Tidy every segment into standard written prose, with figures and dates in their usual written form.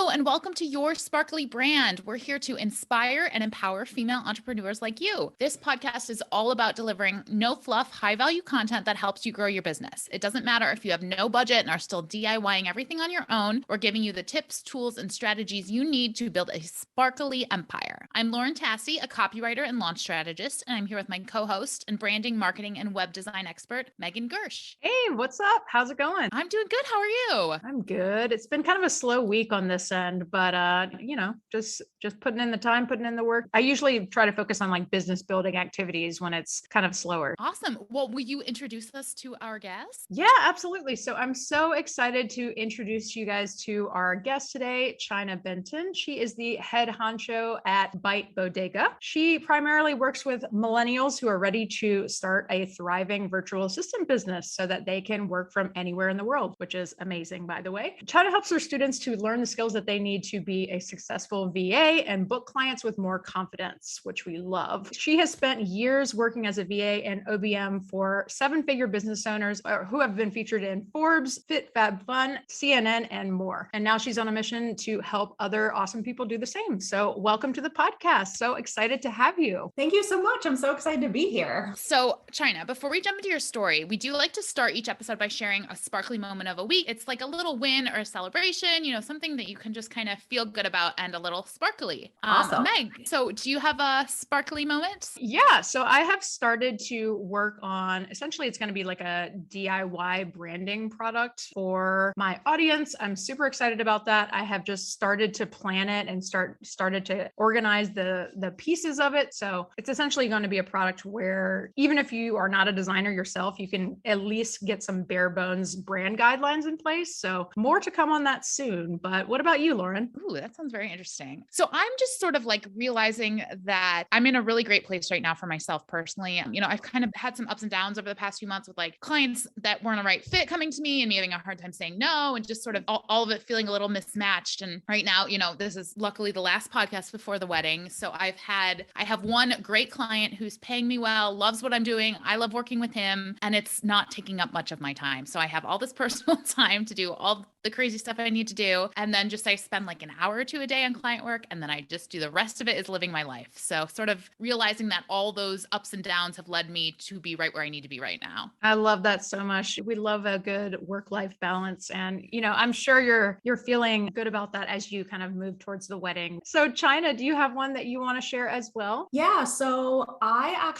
Hello, and welcome to Your Sparkly Brand. We're here to inspire and empower female entrepreneurs like you. This podcast is all about delivering no fluff, high value content that helps you grow your business. It doesn't matter if you have no budget and are still DIYing everything on your own. We're giving you the tips, tools, and strategies you need to build a sparkly empire. I'm Lauren Tassi, a copywriter and launch strategist, and I'm here with my co-host and branding, marketing, and web design expert, Megan Gersh. Hey, what's up? How's it going? I'm doing good. How are you? I'm good. It's been kind of a slow week on this end, but just putting in the time, putting in the work. I usually try to focus on like business building activities when it's kind of slower. Awesome. Well, will you introduce us to our guest? Yeah, absolutely. So I'm so excited to introduce you guys to our guest today, Chynna Benton. She is the head honcho at Byte Bodega. She primarily works with millennials who are ready to start a thriving virtual assistant business so that they can work from anywhere in the world, which is amazing, by the way. Chynna helps her students to learn the skills that they need to be a successful VA and book clients with more confidence, which we love. She has spent years working as a VA and OBM for seven-figure business owners who have been featured in Forbes, FitFabfun, CNN, and more. And now she's on a mission to help other awesome people do the same. So welcome to the podcast. So excited to have you. Thank you so much. I'm so excited to be here. So Chynna, before we jump into your story, we do like to start each episode by sharing a sparkly moment of a week. It's like a little win or a celebration, something that you can just kind of feel good about and a little sparkly. Awesome. Meg, so do you have a sparkly moment? Yeah. So I have started to work on, essentially it's going to be like a DIY branding product for my audience. I'm super excited about that. I have just started to plan it and started to organize the pieces of it. So it's essentially going to be a product where even if you are not a designer yourself, you can at least get some bare bones brand guidelines in place. So more to come on that soon. But what about you, Lauren? Ooh, that sounds very interesting. So I'm just sort of like realizing that I'm in a really great place right now for myself personally. I've kind of had some ups and downs over the past few months with like clients that weren't a right fit coming to me and me having a hard time saying no and just sort of all of it feeling a little mismatched. And right now, this is luckily the last podcast before the wedding. So I have one great client who's paying me well, loves what I'm doing. I love working with him and it's not taking up much of my time. So I have all this personal time to do all the crazy stuff I need to do. And then I spend like an hour or two a day on client work. And then I just do the rest of it is living my life. So sort of realizing that all those ups and downs have led me to be right where I need to be right now. I love that so much. We love a good work-life balance. And, I'm sure you're feeling good about that as you kind of move towards the wedding. So Chynna, do you have one that you want to share as well? Yeah. So I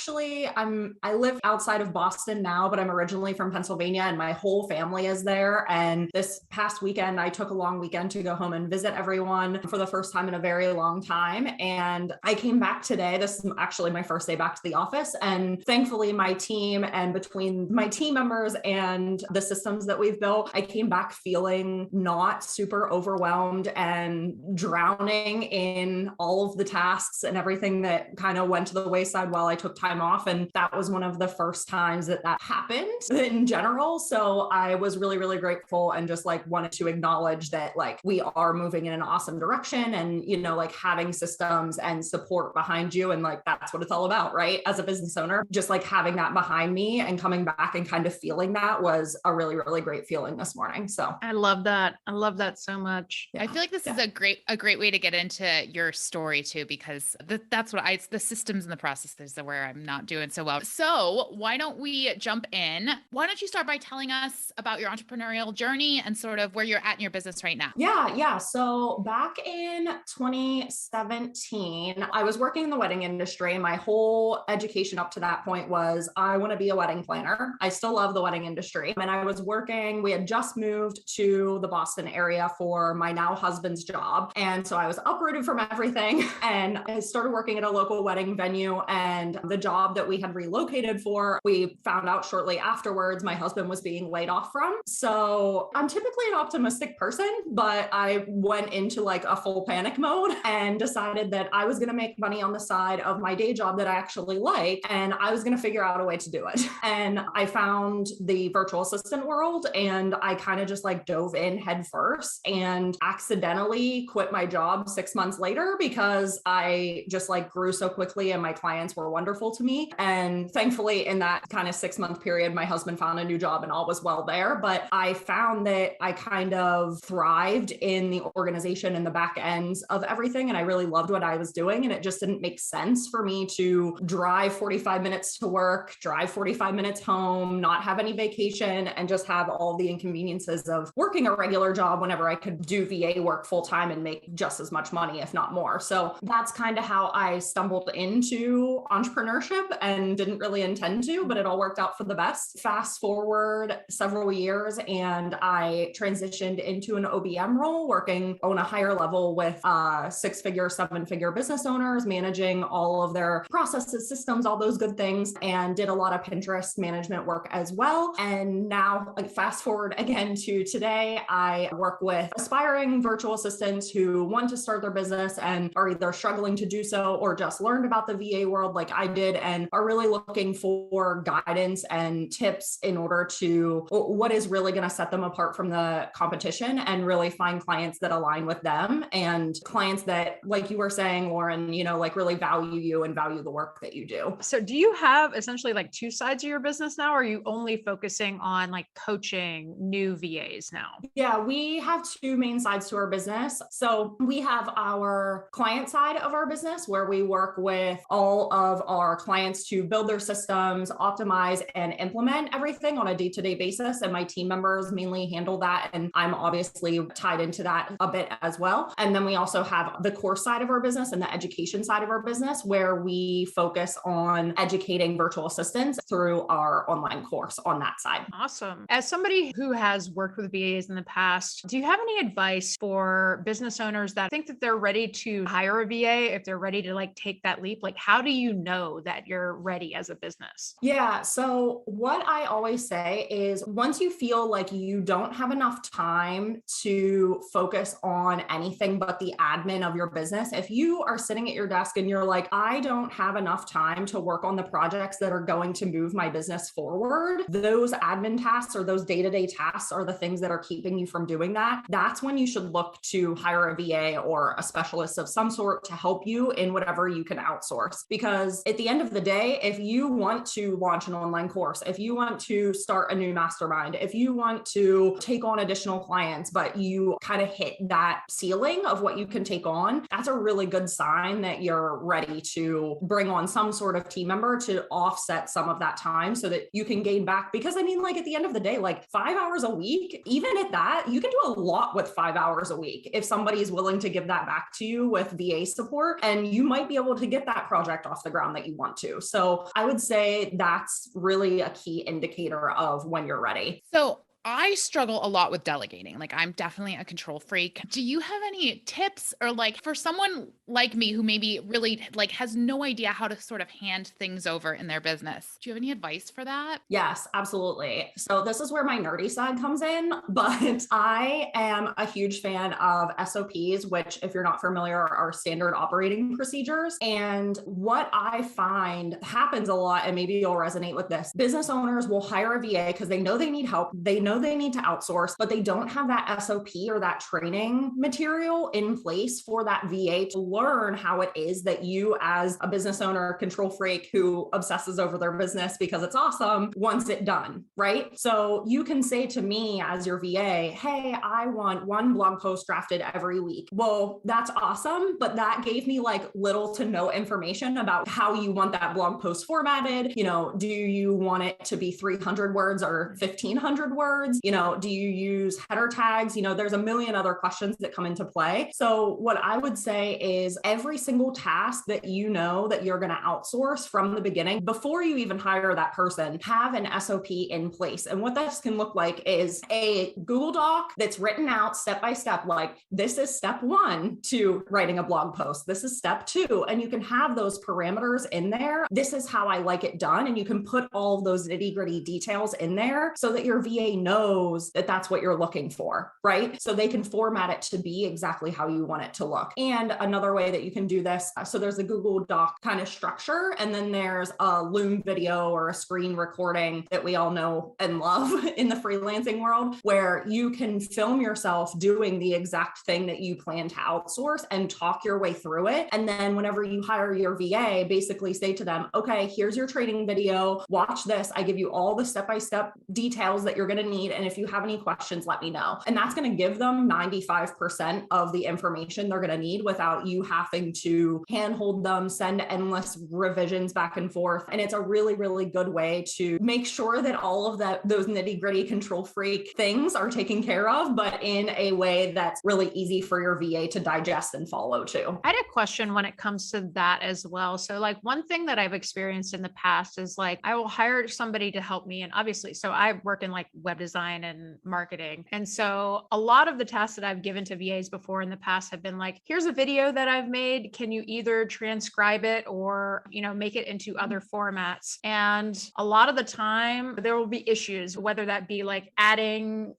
live outside of Boston now, but I'm originally from Pennsylvania and my whole family is there. And this past weekend, I took a long weekend to go home and visit everyone for the first time in a very long time. And I came back today. This is actually my first day back to the office. And thankfully my team and between my team members and the systems that we've built, I came back feeling not super overwhelmed and drowning in all of the tasks and everything that kind of went to the wayside while I took time off. And that was one of the first times that happened in general. So I was really, really grateful and just like wanted to acknowledge that like we are moving in an awesome direction and, like having systems and support behind you. And like, that's what it's all about, right? As a business owner, just like having that behind me and coming back and kind of feeling that was a really, really great feeling this morning. So I love that. I love that so much. Yeah. I feel like this is a great way to get into your story too, because that's what it's the systems and the processes are where I'm not doing so well. So why don't we jump in? Why don't you start by telling us about your entrepreneurial journey and sort of where you're at in your business right now? Yeah. So back in 2017, I was working in the wedding industry. My whole education up to that point was I want to be a wedding planner. I still love the wedding industry. And I was working, we had just moved to the Boston area for my now husband's job. And so I was uprooted from everything and I started working at a local wedding venue. And the job that we had relocated for, we found out shortly afterwards, my husband was being laid off from. So I'm typically an optimistic person, but I went into like a full panic mode and decided that I was going to make money on the side of my day job that I actually like. And I was going to figure out a way to do it. And I found the virtual assistant world and I kind of just like dove in head first and accidentally quit my job 6 months later because I just like grew so quickly and my clients were wonderful to me. And thankfully in that kind of 6 month period, my husband found a new job and all was well there. But I found that I kind of thrived in the organization and the back ends of everything. And I really loved what I was doing. And it just didn't make sense for me to drive 45 minutes to work, drive 45 minutes home, not have any vacation, and just have all the inconveniences of working a regular job whenever I could do VA work full time and make just as much money, if not more. So that's kind of how I stumbled into entrepreneurship and didn't really intend to, but it all worked out for the best. Fast forward several years and I transitioned into an OBM role, working on a higher level with 6-figure, 7-figure business owners, managing all of their processes, systems, all those good things, and did a lot of Pinterest management work as well. And now, fast forward again to today, I work with aspiring virtual assistants who want to start their business and are either struggling to do so or just learned about the VA world like I did and are really looking for guidance and tips in order to what is really going to set them apart from the competition and really find clients that align with them and clients that, like you were saying, Lauren, like really value you and value the work that you do. So do you have essentially like two sides of your business now? Or are you only focusing on like coaching new VAs now? Yeah, we have two main sides to our business. So we have our client side of our business where we work with all of our clients to build their systems, optimize, and implement everything on a day-to-day basis. And my team members mainly handle that. And I'm obviously tied into that a bit as well. And then we also have the course side of our business and the education side of our business where we focus on educating virtual assistants through our online course on that side. Awesome. As somebody who has worked with VAs in the past, do you have any advice for business owners that think that they're ready to hire a VA, if they're ready to like take that leap? Like, how do you know that you're ready as a business? Yeah. So what I always say is once you feel like you don't have enough time to focus on anything but the admin of your business, if you are sitting at your desk and you're like, I don't have enough time to work on the projects that are going to move my business forward, those admin tasks or those day-to-day tasks are the things that are keeping you from doing that. That's when you should look to hire a VA or a specialist of some sort to help you in whatever you can outsource. Because at the end of the day, if you want to launch an online course, if you want to start a new mastermind, if you want to take on additional clients, but you kind of hit that ceiling of what you can take on, that's a really good sign that you're ready to bring on some sort of team member to offset some of that time so that you can gain back. Because I mean, like at the end of the day, like 5 hours a week, even at that, you can do a lot with 5 hours a week if somebody is willing to give that back to you with VA support, and you might be able to get that project off the ground that you want to. So I would say that's really a key indicator of when you're ready. So I struggle a lot with delegating. Like I'm definitely a control freak. Do you have any tips or like for someone like me who maybe really like has no idea how to sort of hand things over in their business? Do you have any advice for that? Yes, absolutely. So this is where my nerdy side comes in, but I am a huge fan of SOPs, which if you're not familiar are standard operating procedures. And what I find happens a lot, and maybe you'll resonate with this, business owners will hire a VA because they know they need help. They know they need to outsource, but they don't have that SOP or that training material in place for that VA to learn how it is that you as a business owner, control freak who obsesses over their business because it's awesome, wants it done, right? So you can say to me as your VA, hey, I want one blog post drafted every week. Well, that's awesome, but that gave me like little to no information about how you want that blog post formatted. Do you want it to be 300 words or 1,500 words? Do you use header tags? There's a million other questions that come into play. So what I would say is every single task that that you're going to outsource from the beginning, before you even hire that person, have an SOP in place. And what this can look like is a Google Doc that's written out step by step, like this is step 1 to writing a blog post. This is step 2. And you can have those parameters in there. This is how I like it done. And you can put all of those nitty gritty details in there so that your VA knows that that's what you're looking for, right? So they can format it to be exactly how you want it to look. And another way that you can do this, so there's a Google Doc kind of structure, and then there's a Loom video or a screen recording that we all know and love in the freelancing world, where you can film yourself doing the exact thing that you plan to outsource and talk your way through it. And then whenever you hire your VA, basically say to them, okay, here's your training video, watch this. I give you all the step-by-step details that you're going to need. And if you have any questions, let me know. And that's going to give them 95% of the information they're going to need without you having to handhold them, send endless revisions back and forth. And it's a really, really good way to make sure that all of those nitty gritty control freak things are taken care of, but in a way that's really easy for your VA to digest and follow too. I had a question when it comes to that as well. So like one thing that I've experienced in the past is like, I will hire somebody to help me. And obviously, so I work in like web design and marketing. And so a lot of the tasks that I've given to VAs before in the past have been like, here's a video that I've made. Can you either transcribe it or, make it into other formats? And a lot of the time there will be issues, whether that be like adding,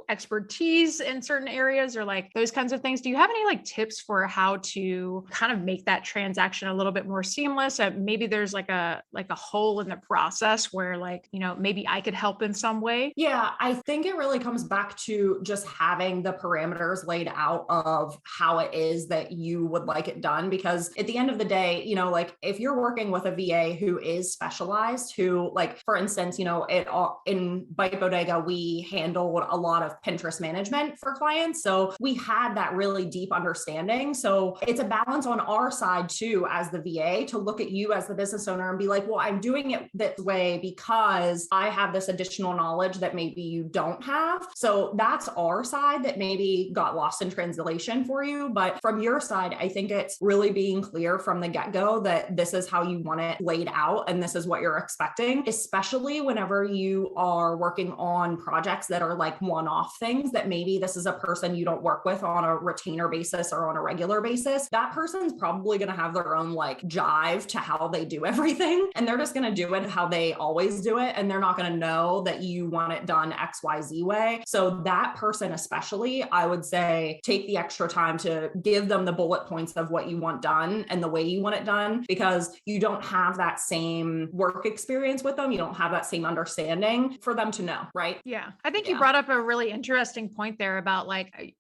expertise in certain areas or like those kinds of things. Do you have any like tips for how to kind of make that transaction a little bit more seamless? Maybe there's like a hole in the process where like, maybe I could help in some way. Yeah, I think it really comes back to just having the parameters laid out of how it is that you would like it done. Because at the end of the day, like if you're working with a VA who is specialized, who like, for instance, in Byte Bodega, we handled a lot of Pinterest management for clients. So we had that really deep understanding. So it's a balance on our side too, as the VA, to look at you as the business owner and be like, well, I'm doing it this way because I have this additional knowledge that maybe you don't have. So that's our side that maybe got lost in translation for you. But from your side, I think it's really being clear from the get-go that this is how you want it laid out and this is what you're expecting, especially whenever you are working on projects that are like one-off things that maybe this is a person you don't work with on a retainer basis or on a regular basis. That person's probably going to have their own like jive to how they do everything. And they're just going to do it how they always do it. And they're not going to know that you want it done XYZ way. So that person, especially, I would say, take the extra time to give them the bullet points of what you want done and the way you want it done, because you don't have that same work experience with them. You don't have that same understanding for them to know, right? Yeah. I think you brought up a really interesting point there about like,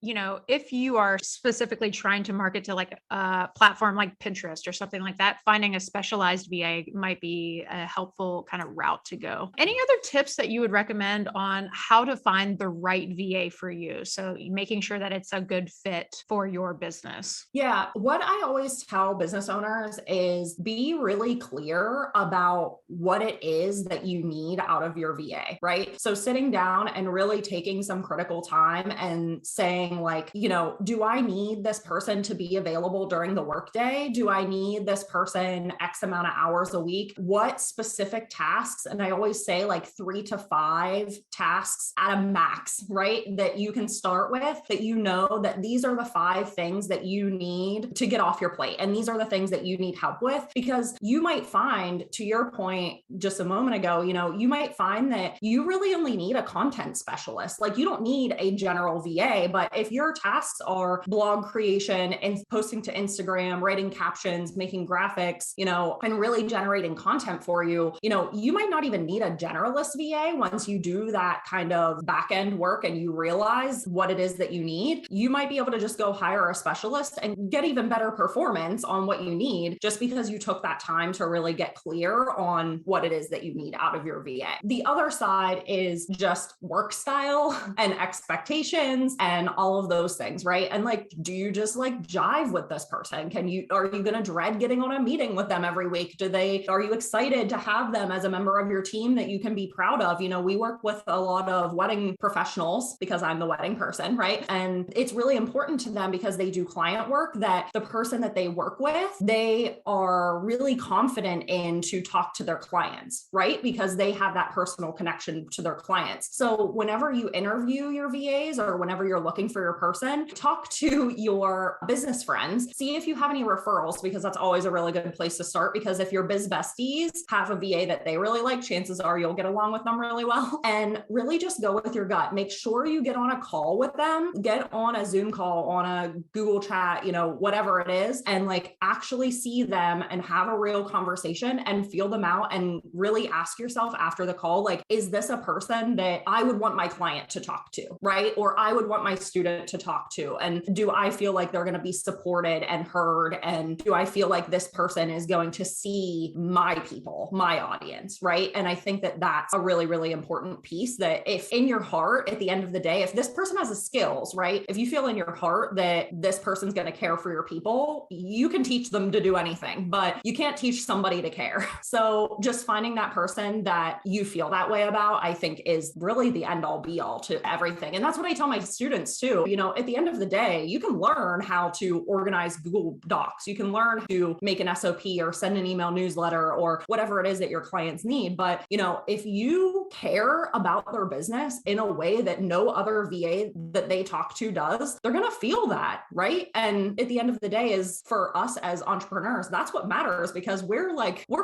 if you are specifically trying to market to like a platform like Pinterest or something like that, finding a specialized VA might be a helpful kind of route to go. Any other tips that you would recommend on how to find the right VA for you? So making sure that it's a good fit for your business. Yeah. What I always tell business owners is be really clear about what it is that you need out of your VA, right? So sitting down and really taking some critical time and saying like, do I need this person to be available during the workday? Do I need this person X amount of hours a week? What specific tasks? And I always say like 3 to 5 tasks at a max, right? That you can start with, that that these are the 5 things that you need to get off your plate. And these are the things that you need help with, because you might find, to your point just a moment ago, you might find that you really only need a content specialist. Like you don't need a general VA, but if your tasks are blog creation and posting to Instagram, writing captions, making graphics, and really generating content for you, you might not even need a generalist VA. Once you do that kind of back end work and you realize what it is that you need, you might be able to just go hire a specialist and get even better performance on what you need, just because you took that time to really get clear on what it is that you need out of your VA. The other side is just work style and expectations and all of those things, right? And like, do you just like jive with this person? Are you going to dread getting on a meeting with them every week? Are you excited to have them as a member of your team that you can be proud of? We work with a lot of wedding professionals because I'm the wedding person, right? And it's really important to them because they do client work that the person that they work with, they are really confident in to talk to their clients, right? Because they have that personal connection to their clients. So whenever you interview your VAs or whenever you're looking for your person, talk to your business friends, see if you have any referrals, because that's always a really good place to start. Because if your biz besties have a VA that they really like, chances are you'll get along with them really well. And really just go with your gut. Make sure you get on a call with them, get on a Zoom call, on a Google chat, whatever it is, and like actually see them and have a real conversation and feel them out, and really ask yourself after the call, like, is this a person that I would want my client to talk to, right? Or I would want my student to talk to? And do I feel like they're going to be supported and heard? And do I feel like this person is going to see my people, my audience, right? And I think that that's a really, really important piece that if in your heart, at the end of the day, if this person has the skills, right? If you feel in your heart that this person's going to care for your people, you can teach them to do anything, but you can't teach somebody to care. So just finding that person that you feel that way about, I think is really the end all be all to everything. And that's what I tell my students too. You know, at the end of the day, you can learn how to organize Google Docs. You can learn to make an SOP or send an email newsletter or whatever it is that your clients need. But, you know, if you care about their business in a way that no other VA that they talk to does, they're going to feel that, right? And at the end of the day is for us as entrepreneurs, that's what matters, because we're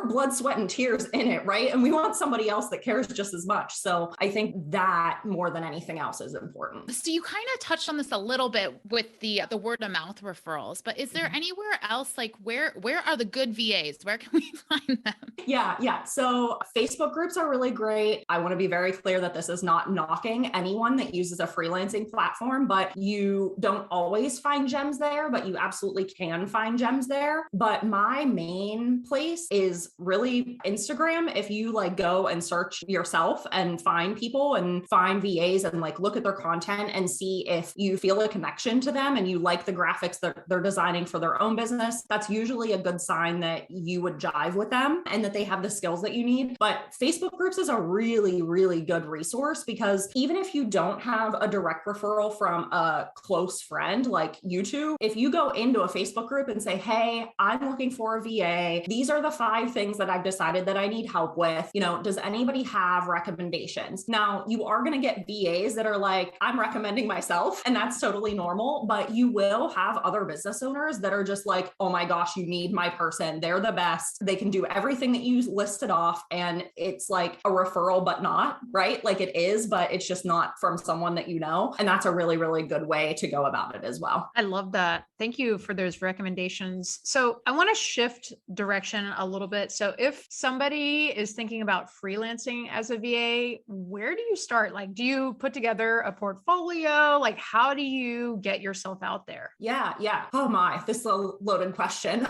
blood, sweat, and tears in it, right? And we want somebody else that cares just as much. So I think that more than anything else is important. So you kind of touched on this a little bit with the word of mouth referrals, but is there anywhere else, like where are the good VAs? Where can we find them? Yeah. So Facebook groups are really great. I want to be very clear that this is not knocking anyone that uses a freelancing platform, but you don't always find gems there, but you absolutely can find gems there. But my main place is really Instagram. If you like go and search yourself and find people and find VAs and like look at their content and see if you feel a connection to them and you like the graphics that they're designing for their own business, that's usually a good sign that you would jive with them and that they have the skills that you need. But Facebook groups is a really, really good resource, because even if you don't have a direct referral from a close friend like you two, if you go into a Facebook group and say, hey, I'm looking for a VA, these are the 5 things that I've decided that I need help with, you know, does anybody have recommendations? Now, you are going to get VAs that are like, I'm recommending myself, and that's totally normal, but you will have other business owners that are just like, oh my gosh, you need my person. They're the best. They can do everything that you listed off. And it's like a referral, but not, right? Like it is, but it's just not from someone that you know. And that's a really, really good way to go about it as well. I love that. Thank you for those recommendations. So I want to shift direction a little bit. So if somebody is thinking about freelancing as a VA, where do you start? Like, do you put together a portfolio? Like, how do you get yourself out there? Yeah. Oh my, this is a loaded question.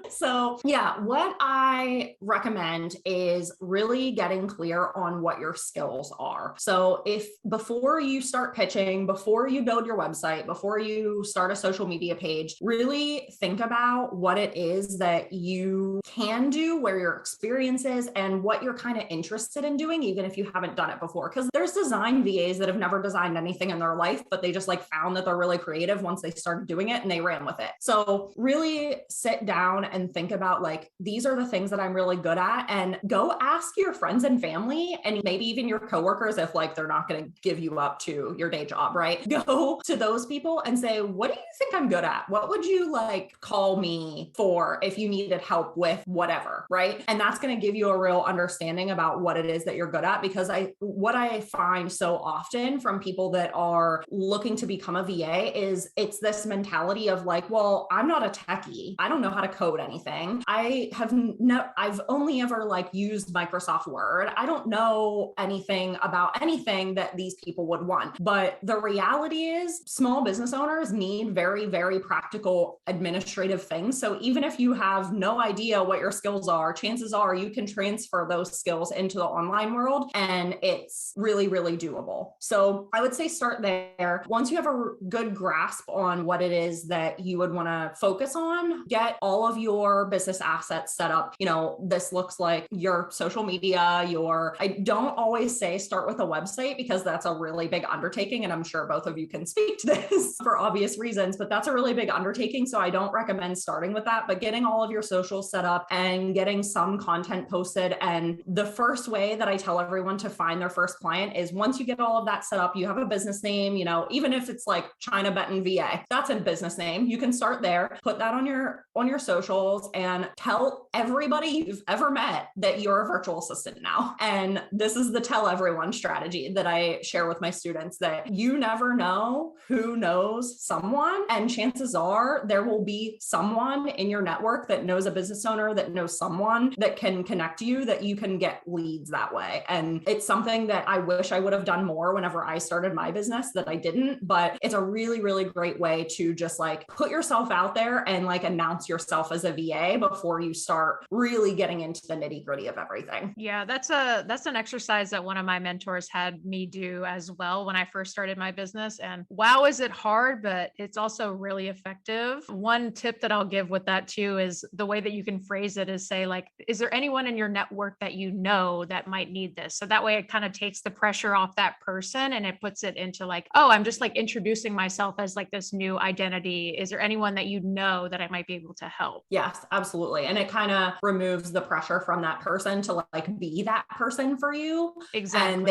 So yeah, what I recommend is really getting clear on what your skills are. So if before you start pitching, before you build your website, before you start a social media page, really think about what it is that you can do, where your experience is, and what you're kind of interested in doing, even if you haven't done it before. Because there's design VAs that have never designed anything in their life, but they just like found that they're really creative once they started doing it and they ran with it. So really sit down and think about like, these are the things that I'm really good at, and go ask your friends and family, and maybe even your coworkers, if like they're not going to give you up to your day job, right? Go to those people and say, what do you think I'm good at? What would you like call me for if you needed help with whatever, right? And that's going to give you a real understanding about what it is that you're good at. Because what I find so often from people that are looking to become a VA is it's this mentality of like, well, I'm not a techie. I don't know how to code anything. I've only ever like used Microsoft Word. I don't know anything about anything that these people would want. But the reality is small business owners need very, very practical administrative things. So even if you have no idea what your skills are, chances are you can transfer those skills into the online world, and it's really, really doable. So I would say start there. Once you have a good grasp on what it is that you would want to focus on, get all of your business assets set up. You know, this looks like your social media, I don't always say start with a website, because that's a really big undertaking. And I'm sure both of you can speak to this for obvious reasons, but that's a really big undertaking. So I don't recommend starting with that, but getting all of your socials set up and getting some content posted. And the first way that I tell everyone to find their first client is once you get all of that set up, you have a business name, you know, even if it's like Chynna Benton VA, that's a business name. You can start there, put that on your socials, and tell everybody you've ever met that you're a virtual assistant now. And this is the tell everyone strategy that I share with my students, that you never know who knows someone. And chances are there will be someone in your network that knows a business owner that knows someone that can connect you, that you can get leads that way. And it's something that I wish I would have done more whenever I started my business that I didn't, but it's a really, really great way to just like put yourself out there and like announce yourself as a VA before you start really getting into the nitty-gritty of everything. Yeah, that's an exercise that one of my mentors had me do as well when I first started my business. And wow, is it hard, but it's also really effective. One tip that I'll give with that too is the way that you can phrase it is say like, is there anyone in your network that you know that might need this? So that way it kind of takes the pressure off that person and it puts it into like, oh, I'm just like introducing myself as like this new identity. Is there anyone that you know that I might be able to help? Yes, absolutely. And it kind of removes the pressure from that person to like be that person for you. Exactly. And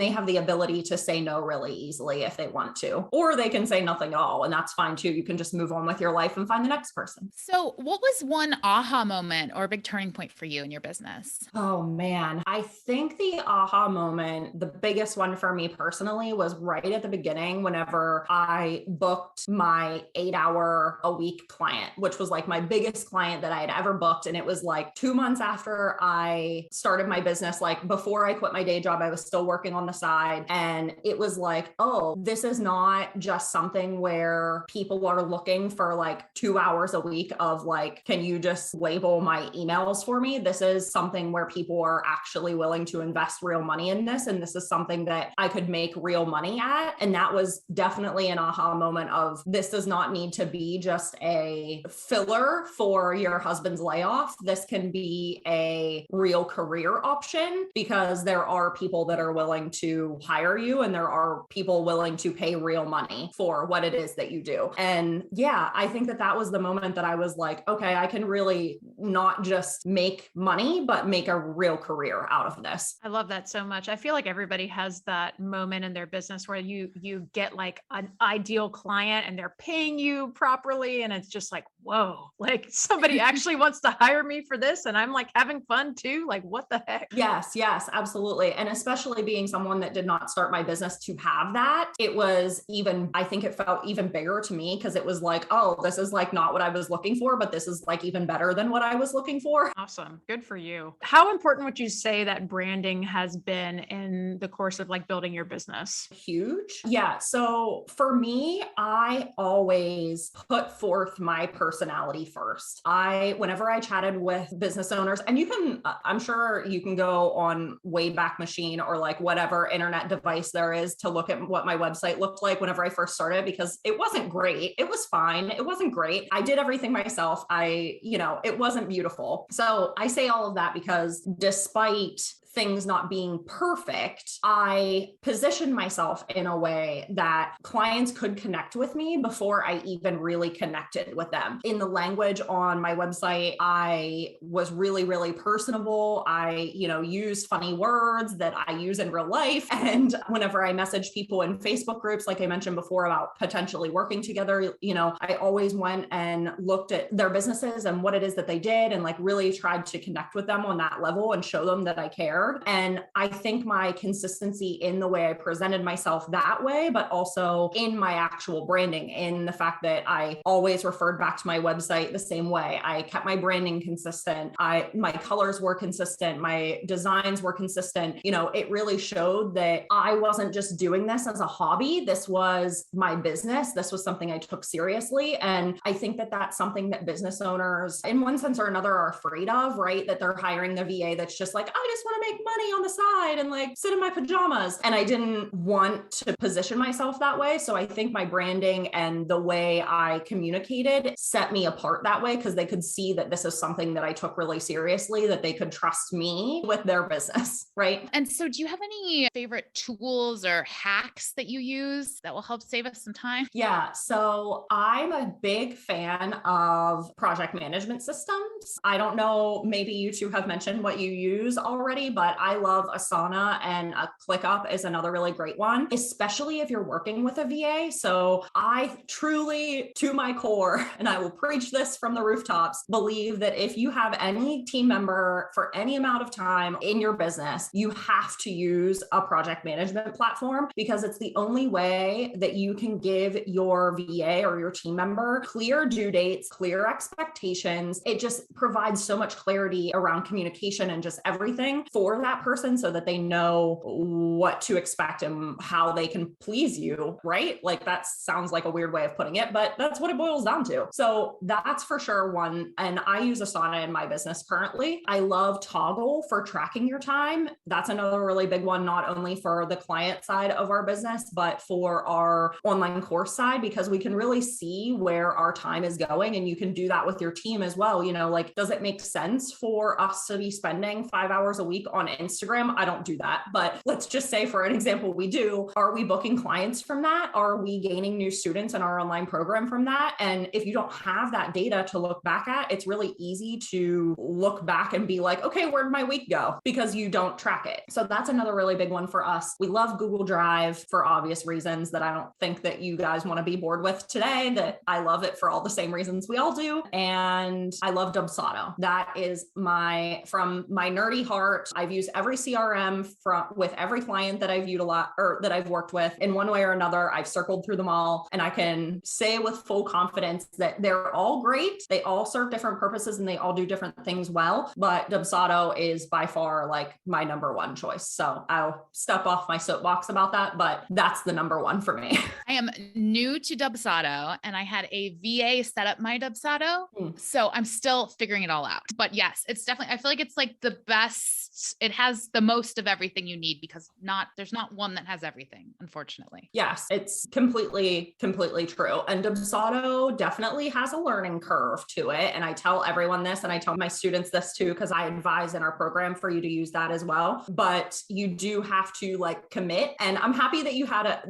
they have the ability to say no really easily if they want to, or they can say nothing at all. And that's fine too. You can just move on with your life and find the next person. So what was one aha moment or big turning point for you in your business? Oh man, I think the aha moment, the biggest one for me personally was right at the beginning whenever I booked my 8-hour a week client, which was like my biggest client that I had ever booked. And it was like 2 months after I started my business, like before I quit my day job, I was still working on the side. And it was like, oh, this is not just something where people are looking for like 2 hours a week of like, can you just label my emails for me? This is something where people are actually willing to invest real money in this. And this is something that I could make real money at. And that was definitely an aha moment of this does not need to be just a filler for your husband's layoff. This can be a real career option because there are people that are willing to hire you and there are people willing to pay real money for what it is that you do. And yeah, I think that was the moment that I was like, okay, I can really not just make money, but make a real career out of this. I love that so much. I feel like everybody has that moment in their business where you get like an ideal client and they're paying you properly. And it's just like, whoa, like somebody actually wants to hire me for this. And I'm like having fun too. Like, what the heck? Yes, absolutely. And especially being someone that did not start my business to have that, it was even, I think it felt even bigger to me because it was like, oh, this is like not what I was looking for, but this is like even better than what I was looking for. Awesome. Good for you. How important would you say that branding has been in the course of like building your business? Huge. Yeah. So for me, I always put forth my personality first. Whenever I chatted with business owners, and you can, I'm sure you can go on Wayback Machine or like whatever internet device there is to look at what my website looked like whenever I first started, because it wasn't great. It was fine. It wasn't great. I did everything myself. It wasn't beautiful. So I say all of that because despite things not being perfect, I positioned myself in a way that clients could connect with me before I even really connected with them. In the language on my website, I was really, really personable. I, used funny words that I use in real life. And whenever I messaged people in Facebook groups, like I mentioned before about potentially working together, I always went and looked at their businesses and what it is that they did and like really tried to connect with them on that level and show them that I cared. And I think my consistency in the way I presented myself that way, but also in my actual branding, in the fact that I always referred back to my website the same way. I kept my branding consistent. My colors were consistent. My designs were consistent. It really showed that I wasn't just doing this as a hobby. This was my business. This was something I took seriously. And I think that that's something that business owners in one sense or another are afraid of, right? That they're hiring the VA that's just like, I just want to make money on the side and like sit in my pajamas. And I didn't want to position myself that way. So I think my branding and the way I communicated set me apart that way because they could see that this is something that I took really seriously, that they could trust me with their business, right? And so do you have any favorite tools or hacks that you use that will help save us some time? Yeah. So I'm a big fan of project management systems. I don't know, maybe you two have mentioned what you use already, but I love Asana, and a ClickUp is another really great one, especially if you're working with a VA. So I truly, to my core, and I will preach this from the rooftops, believe that if you have any team member for any amount of time in your business, you have to use a project management platform because it's the only way that you can give your VA or your team member clear due dates, clear expectations. It just provides so much clarity around communication and just everything for for that person so that they know what to expect and how they can please you, right? Like that sounds like a weird way of putting it, but that's what it boils down to. So that's for sure one. And I use Asana in my business currently. I love Toggle for tracking your time. That's another really big one, not only for the client side of our business, but for our online course side, because we can really see where our time is going. And you can do that with your team as well. You know, like, does it make sense for us to be spending 5 hours a week on Instagram? I don't do that, but let's just say for an example, we do. Are we booking clients from that? Are we gaining new students in our online program from that? And if you don't have that data to look back at, it's really easy to look back and be like, okay, where'd my week go? Because you don't track it. So that's another really big one for us. We love Google Drive for obvious reasons that I don't think that you guys want to be bored with today, that I love it for all the same reasons we all do. And I love Dubsado. That is from my nerdy heart. I've used every CRM with every client that I've utilized or that I've worked with in one way or another. I've circled through them all, and I can say with full confidence that they're all great. They all serve different purposes and they all do different things well, but Dubsado is by far like my number one choice. So I'll step off my soapbox about that, but that's the number one for me. I am new to Dubsado and I had a VA set up my Dubsado. So I'm still figuring it all out. But yes, it's definitely, I feel like it's like the best, it has the most of everything you need because there's not one that has everything, unfortunately. Yes, it's completely true. And Dubsado definitely has a learning curve to it. And I tell everyone this, and I tell my students this too, because I advise in our program for you to use that as well. But you do have to like commit. And I'm happy that you had a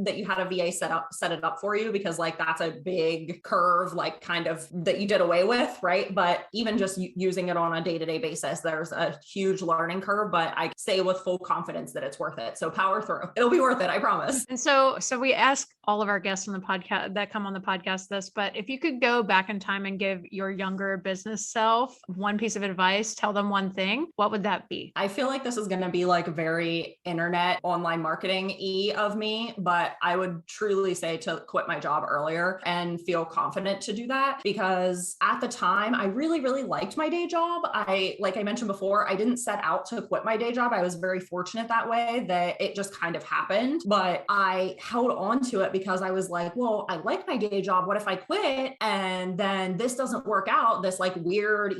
VA set it up for you, because like that's a big curve, like kind of that you did away with, right? But even just using it on a day-to-day basis, there's a huge learning curve, but I say with full confidence that it's worth it. So power through. It'll be worth it, I promise. And so we ask all of our guests on the podcast that come on the podcast this, but if you could go back in time and give your younger business self one piece of advice, tell them one thing, what would that be? I feel like this is going to be like very internet online marketing-y of me, but I would truly say to quit my job earlier and feel confident to do that, because at the time I really, really liked my day job. Like I mentioned before, I didn't set out to quit my day job. I was very fortunate that way that it just kind of happened, but I held on to it because I was like, well, I like my day job. What if I quit and then this doesn't work out? This like weird,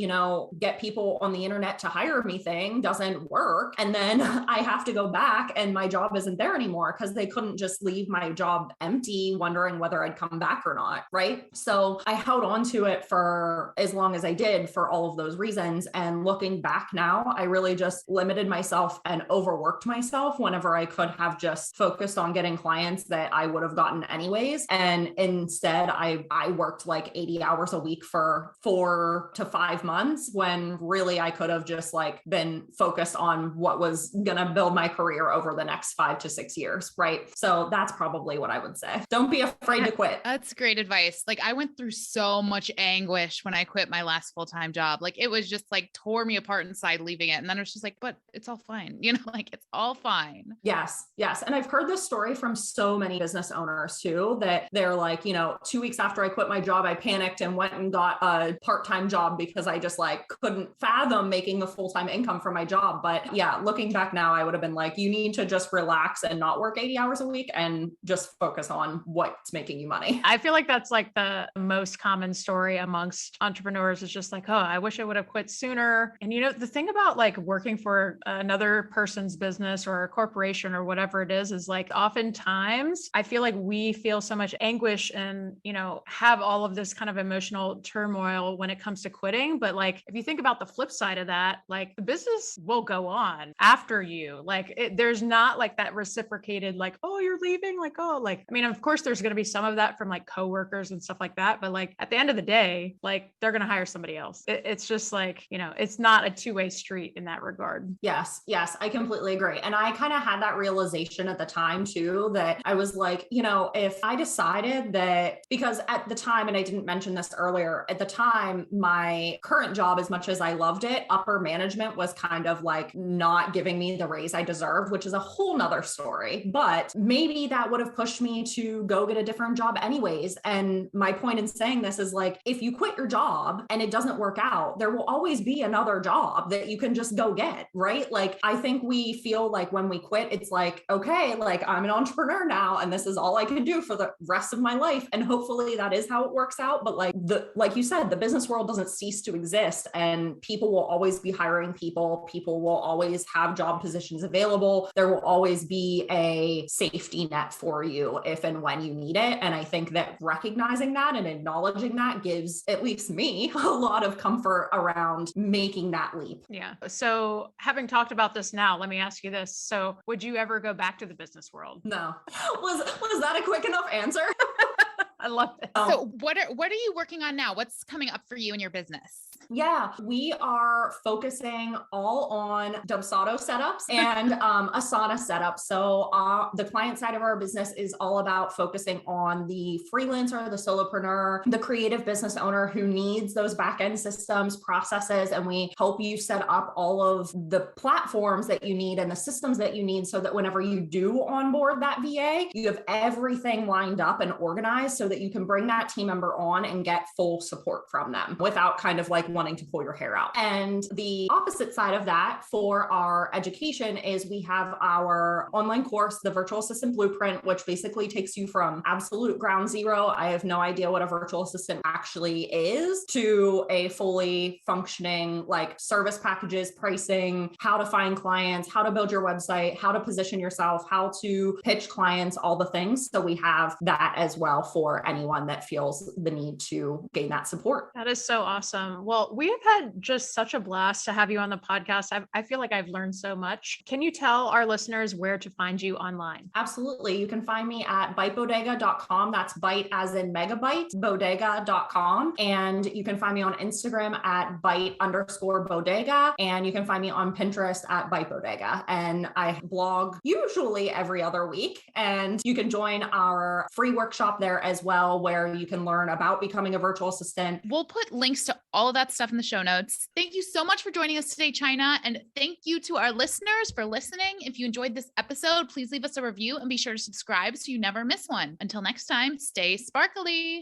get people on the internet to hire me thing doesn't work. And then I have to go back and my job isn't there anymore because they couldn't just leave my job empty, wondering whether I'd come back or not. Right. So I held on to it for as long as I did for all of those reasons. And looking back now, I really just limited myself and overworked myself whenever I could have just focused on getting clients that I would have gotten anyways. And instead I worked like 80 hours a week for 4 to 5 months when really I could have just like been focused on what was going to build my career over the next 5 to 6 years. Right. So that's probably what I would say. Don't be afraid to quit. That's great advice. Like I went through so much anguish when I quit my last full-time job. Like it was just like tore me apart inside leaving it. And then it was just like, but it's all fine. Like it's all fine. Yes. Yes. And I've heard this story from so many business owners too, that they're like, 2 weeks after I quit my job, I panicked and went and got a part-time job because I just like couldn't fathom making the full-time income from my job. But yeah, looking back now, I would have been like, you need to just relax and not work 80 hours a week and just focus on what's making you money. I feel like that's like the most common story amongst entrepreneurs is just like, oh, I wish I would have quit sooner. And the thing about like working for another person's business or a corporation or whatever it is like oftentimes I feel like we feel so much anguish and, have all of this kind of emotional turmoil when it comes to quitting. But like, if you think about the flip side of that, like the business will go on after you. Like there's not like that reciprocated, like, oh, you're leaving. Like, oh, like, I mean, of course there's going to be some of that from like coworkers and stuff like that. But like at the end of the day, like they're going to hire somebody else. It's just like, it's not a two-way street in that regard. Yes. Yes. I completely agree. And I kind of had that realization at the time too, that I was like, if I decided that, because at the time, and I didn't mention this earlier, at the time, my current job, as much as I loved it, upper management was kind of like not giving me the raise I deserved, which is a whole nother story, but maybe that would have pushed me to go get a different job anyways. And my point in saying this is like, if you quit your job and it doesn't work out, there will always be another job that you can just go get, right? right? Like, I think we feel like when we quit, it's like, okay, like I'm an entrepreneur now and this is all I can do for the rest of my life. And hopefully that is how it works out. But like you said, the business world doesn't cease to exist, and people will always be hiring people. People will always have job positions available. There will always be a safety net for you if and when you need it. And I think that recognizing that and acknowledging that gives at least me a lot of comfort around making that leap. Yeah. So having talked about this now, let me ask you this. So would you ever go back to the business world? No. Was that a quick enough answer? I love it. So what are you working on now? What's coming up for you in your business? Yeah, we are focusing all on Dubsado setups and Asana setups. So the client side of our business is all about focusing on the freelancer, the solopreneur, the creative business owner who needs those back-end systems, processes, and we help you set up all of the platforms that you need and the systems that you need so that whenever you do onboard that VA, you have everything lined up and organized so that you can bring that team member on and get full support from them without kind of like wanting to pull your hair out. And the opposite side of that for our education is we have our online course, the Virtual Assistant Blueprint, which basically takes you from absolute ground zero, I have no idea what a virtual assistant actually is, to a fully functioning like service packages, pricing, how to find clients, how to build your website, how to position yourself, how to pitch clients, all the things. So we have that as well for anyone that feels the need to gain that support. That is so awesome. Well, we have had just such a blast to have you on the podcast. I feel like I've learned so much. Can you tell our listeners where to find you online? Absolutely. You can find me at bytebodega.com. That's byte as in megabyte, bodega.com. And you can find me on Instagram at byte_bodega. And you can find me on Pinterest at Byte Bodega. And I blog usually every other week. And you can join our free workshop there as well, where you can learn about becoming a virtual assistant. We'll put links to all of that stuff in the show notes. Thank you so much for joining us today, Chynna. And thank you to our listeners for listening. If you enjoyed this episode, please leave us a review and be sure to subscribe so you never miss one. Until next time, stay sparkly.